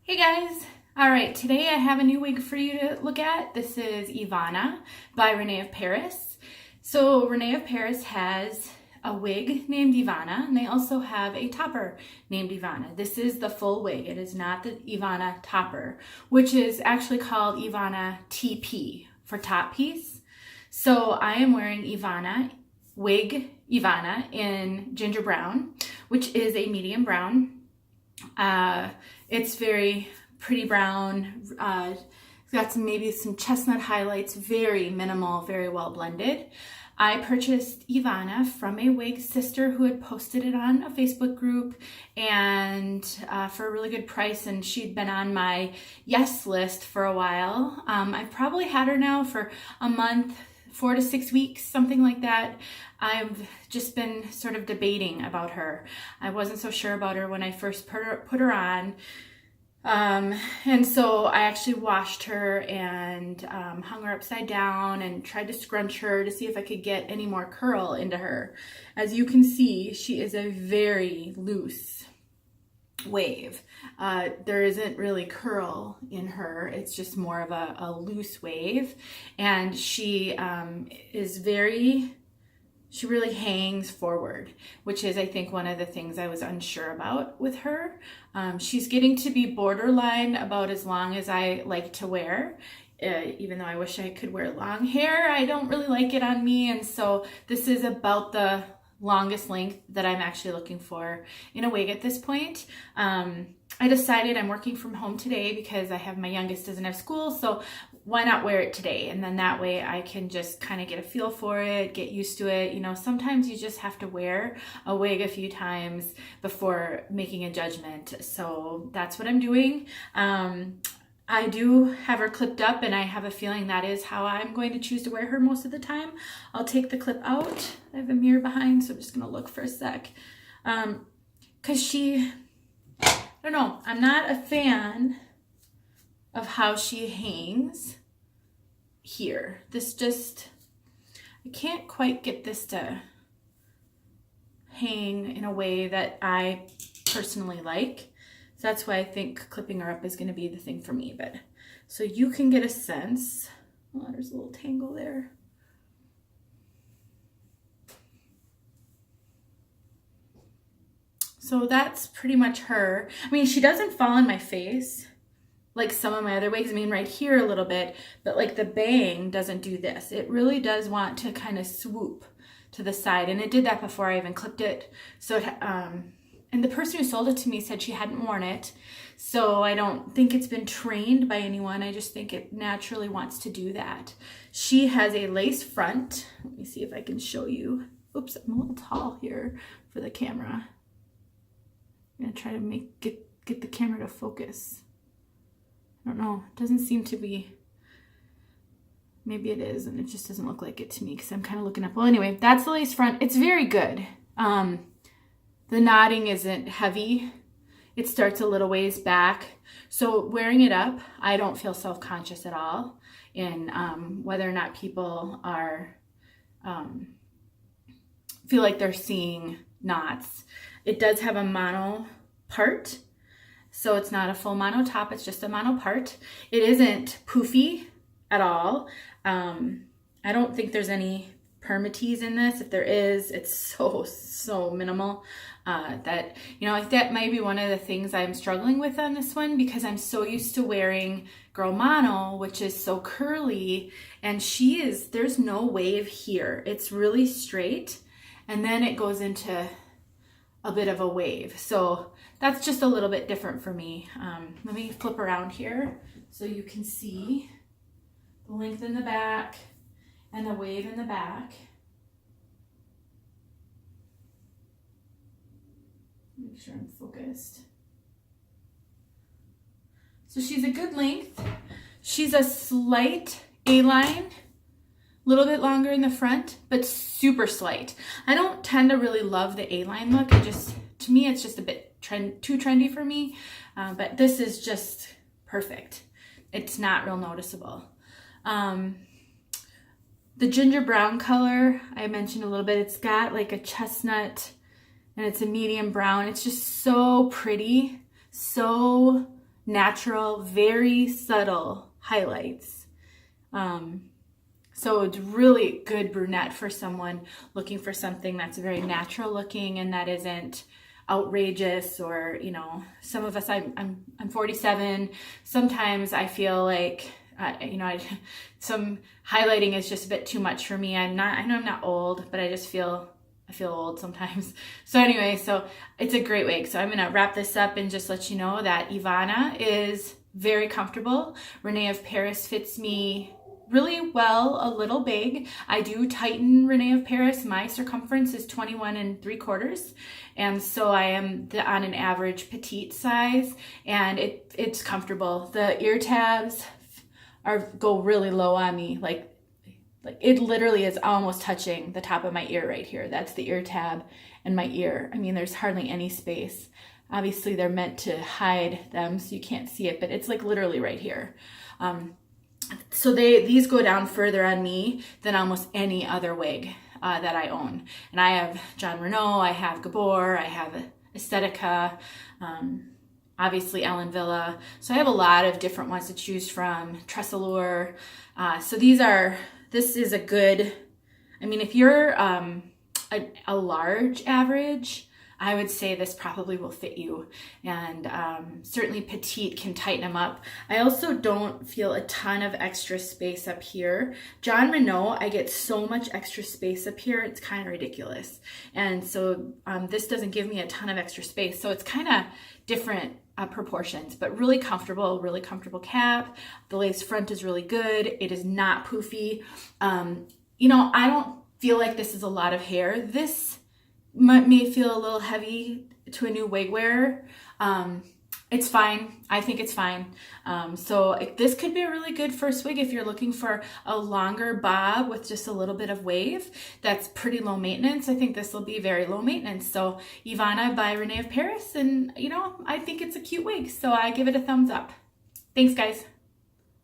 Hey guys! Alright, today I have a new wig for you to look at. This is Evanna by Rene of Paris. So Rene of Paris has a wig named Evanna, and they also have a topper named Evanna. This is the full wig. It is not the Evanna topper, which is actually called Evanna TP for top piece. So I am wearing Evanna, wig Evanna in ginger brown, which is a medium brown. It's very pretty brown. It's got maybe some chestnut highlights, very minimal, very well blended. I purchased Evanna from a wig sister who had posted it on a Facebook group and for a really good price, and she'd been on my yes list for a while. I've probably had her now for a month, 4 to 6 weeks, something like that. I've just been sort of debating about her. I wasn't so sure about her when I first put her on. And so I actually washed her and hung her upside down and tried to scrunch her to see if I could get any more curl into her. As you can see, she is a very loose wave. There isn't really curl in her. It's just more of a loose wave. And she she really hangs forward, which is, I think, one of the things I was unsure about with her. She's getting to be borderline about as long as I like to wear. Even though I wish I could wear long hair, I don't really like it on me. And so this is about the longest length that I'm actually looking for in a wig at this point. I decided I'm working from home today because I have my youngest doesn't have school, so why not wear it today? And then that way I can just kind of get a feel for it, get used to it. You know, sometimes you just have to wear a wig a few times before making a judgment. So that's what I'm doing. I do have her clipped up, and I have a feeling that is how I'm going to choose to wear her most of the time. I'll take the clip out. I have a mirror behind, so I'm just going to look for a sec. Because I don't know, I'm not a fan of how she hangs here. I can't quite get this to hang in a way that I personally like. So that's why I think clipping her up is going to be the thing for me. But so you can get a sense. Oh, there's a little tangle there. So that's pretty much her. I mean, she doesn't fall in my face like some of my other wigs. I mean, right here a little bit, but like the bang doesn't do this. It really does want to kind of swoop to the side, and it did that before I even clipped it. So and the person who sold it to me said she hadn't worn it, so I don't think it's been trained by anyone. I just think it naturally wants to do that. She has a lace front. Let me see if I can show you. Oops, I'm a little tall here for the camera. I'm gonna try to get the camera to focus. I don't know, it doesn't seem to be. Maybe it is, and it just doesn't look like it to me because I'm kind of looking up. Well, anyway, that's the lace front. It's very good. The knotting isn't heavy. It starts a little ways back. So wearing it up, I don't feel self-conscious at all in whether or not people are feel like they're seeing knots. It does have a mono part, so it's not a full mono top, it's just a mono part. It isn't poofy at all. I don't think there's any permatease in this. If there is, it's so minimal that, you know, like that might be one of the things I'm struggling with on this one, because I'm so used to wearing Girl Mono, which is so curly, and there's no wave here. It's really straight, and then it goes into a bit of a wave. So that's just a little bit different for me. Let me flip around here so you can see the length in the back and the wave in the back. Make sure I'm focused. So she's a good length. She's a slight A-line, a little bit longer in the front, but super slight. I don't tend to really love the A-line look. To me, it's just a bit too trendy for me, but this is just perfect. It's not real noticeable. The ginger brown color, I mentioned a little bit, it's got like a chestnut and it's a medium brown. It's just so pretty, so natural, very subtle highlights. So it's really good brunette for someone looking for something that's very natural looking and that isn't outrageous, or, you know, some of us, I'm 47. Sometimes I feel like, you know, some highlighting is just a bit too much for me. I know I'm not old, but I feel old sometimes. So anyway, so it's a great wig. So I'm going to wrap this up and just let you know that Evanna is very comfortable. Rene of Paris fits me really well, a little big. I do tighten Rene of Paris. My circumference is 21 3/4. And so I am on an average petite size, and it's comfortable. The ear tabs go really low on me. Like it literally is almost touching the top of my ear right here. That's the ear tab and my ear. I mean, there's hardly any space. Obviously they're meant to hide them so you can't see it, but it's like literally right here. So these go down further on me than almost any other wig that I own. And I have John Reno, I have Gabor, I have Estetica, obviously Ellen Villa. So I have a lot of different ones to choose from, Tressalure. So this is a good, I mean, if you're a large average, I would say this probably will fit you, and certainly petite can tighten them up. I also don't feel a ton of extra space up here. John Reno, I get so much extra space up here, it's kind of ridiculous. And so this doesn't give me a ton of extra space. So it's kind of different proportions, but really comfortable cap. The lace front is really good. It is not poofy. You know, I don't feel like this is a lot of hair. This may feel a little heavy to a new wig wearer. It's fine. I think it's fine. So this could be a really good first wig if you're looking for a longer bob with just a little bit of wave that's pretty low maintenance. I think this will be very low maintenance. So Evanna by Rene of Paris, and you know, I think it's a cute wig. So I give it a thumbs up. Thanks guys.